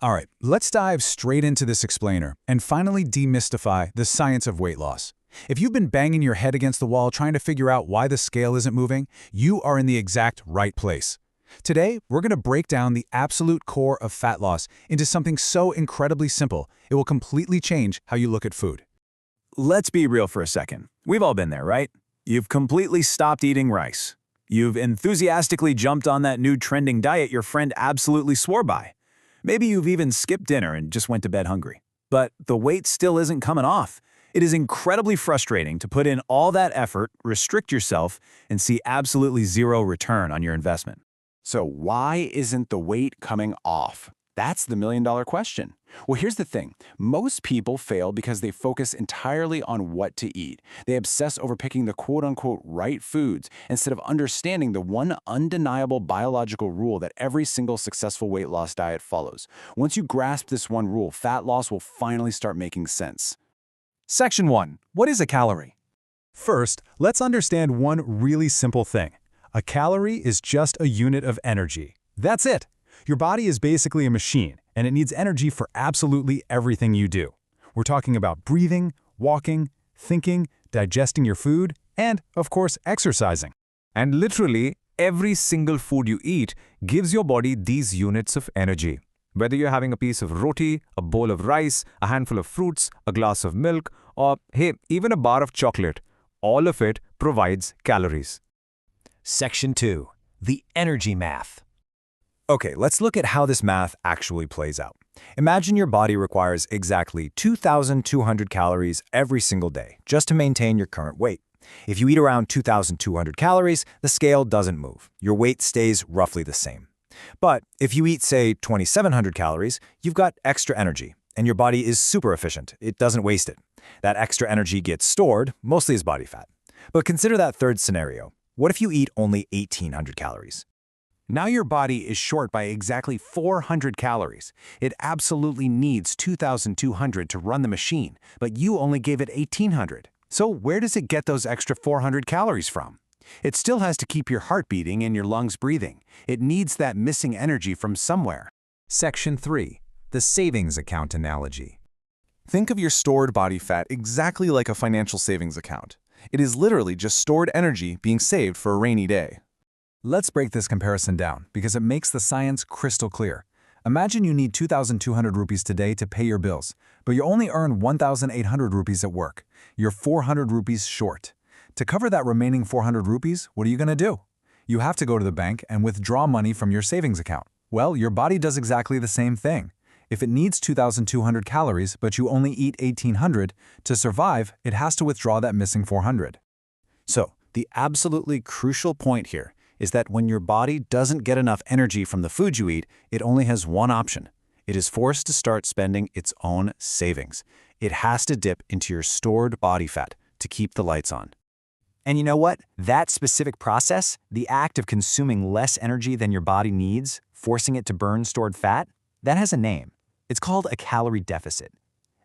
All right, let's dive straight into this explainer and finally demystify the science of weight loss. If you've been banging your head against the wall trying to figure out why the scale isn't moving, you are in the exact right place. Today, we're going to break down the absolute core of fat loss into something so incredibly simple, it will completely change how you look at food. Let's be real for a second. We've all been there, right? You've completely stopped eating rice. You've enthusiastically jumped on that new trending diet your friend absolutely swore by. Maybe you've even skipped dinner and just went to bed hungry. But the weight still isn't coming off. It is incredibly frustrating to put in all that effort, restrict yourself, and see absolutely zero return on your investment. So why isn't the weight coming off? That's the million-dollar question. Well, here's the thing. Most people fail because they focus entirely on what to eat. They obsess over picking the quote-unquote right foods instead of understanding the one undeniable biological rule that every single successful weight loss diet follows. Once you grasp this one rule, fat loss will finally start making sense. Section 1. What is a calorie? First, let's understand one really simple thing. A calorie is just a unit of energy. That's it. Your body is basically a machine, and it needs energy for absolutely everything you do. We're talking about breathing, walking, thinking, digesting your food, and, of course, exercising. And literally, every single food you eat gives your body these units of energy. Whether you're having a piece of roti, a bowl of rice, a handful of fruits, a glass of milk, or, hey, even a bar of chocolate, all of it provides calories. Section 2. The energy math. Okay, let's look at how this math actually plays out. Imagine your body requires exactly 2,200 calories every single day just to maintain your current weight. If you eat around 2,200 calories, the scale doesn't move. Your weight stays roughly the same. But if you eat, say, 2,700 calories, you've got extra energy, and your body is super efficient. It doesn't waste it. That extra energy gets stored, mostly as body fat. But consider that third scenario. What if you eat only 1,800 calories? Now your body is short by exactly 400 calories. It absolutely needs 2,200 to run the machine, but you only gave it 1,800. So where does it get those extra 400 calories from? It still has to keep your heart beating and your lungs breathing. It needs that missing energy from somewhere. Section 3. The savings account analogy. Think of your stored body fat exactly like a financial savings account. It is literally just stored energy being saved for a rainy day. Let's break this comparison down because it makes the science crystal clear. Imagine you need 2,200 rupees today to pay your bills, but you only earn 1,800 rupees at work. You're 400 rupees short. To cover that remaining 400 rupees, what are you going to do? You have to go to the bank and withdraw money from your savings account. Well, your body does exactly the same thing. If it needs 2,200 calories, but you only eat 1,800, to survive, it has to withdraw that missing 400. So, the absolutely crucial point here is that when your body doesn't get enough energy from the food you eat, it only has one option. It is forced to start spending its own savings. It has to dip into your stored body fat to keep the lights on. And you know what? That specific process, the act of consuming less energy than your body needs, forcing it to burn stored fat, that has a name. It's called a calorie deficit.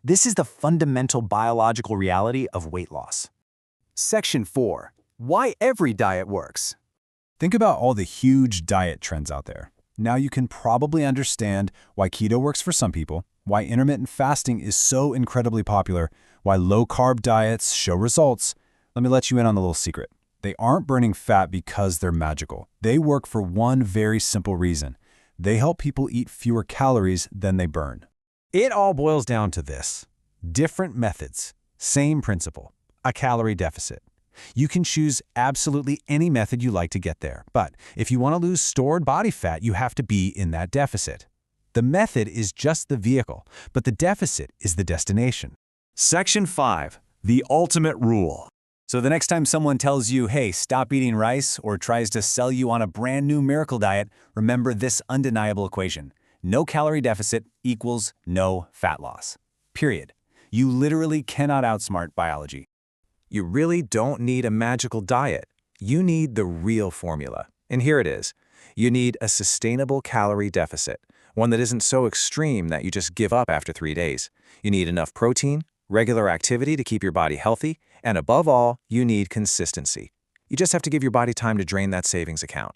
This is the fundamental biological reality of weight loss. Section 4. Why every diet works. Think about all the huge diet trends out there. Now you can probably understand why keto works for some people, why intermittent fasting is so incredibly popular, why low-carb diets show results. Let me let you in on a little secret. They aren't burning fat because they're magical. They work for one very simple reason. They help people eat fewer calories than they burn. It all boils down to this. Different methods, same principle, a calorie deficit. You can choose absolutely any method you like to get there, but if you want to lose stored body fat, you have to be in that deficit. The method is just the vehicle, but the deficit is the destination. Section 5. The ultimate rule. So the next time someone tells you, hey, stop eating rice, or tries to sell you on a brand new miracle diet, remember this undeniable equation. No calorie deficit equals no fat loss. Period. You literally cannot outsmart biology. You really don't need a magical diet. You need the real formula. And here it is. You need a sustainable calorie deficit, one that isn't so extreme that you just give up after 3 days. You need enough protein, regular activity to keep your body healthy, and above all, you need consistency. You just have to give your body time to drain that savings account.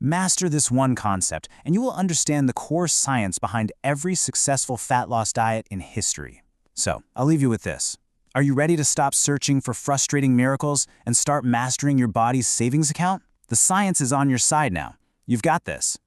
Master this one concept, and you will understand the core science behind every successful fat loss diet in history. So, I'll leave you with this. Are you ready to stop searching for frustrating miracles and start mastering your body's savings account? The science is on your side now. You've got this.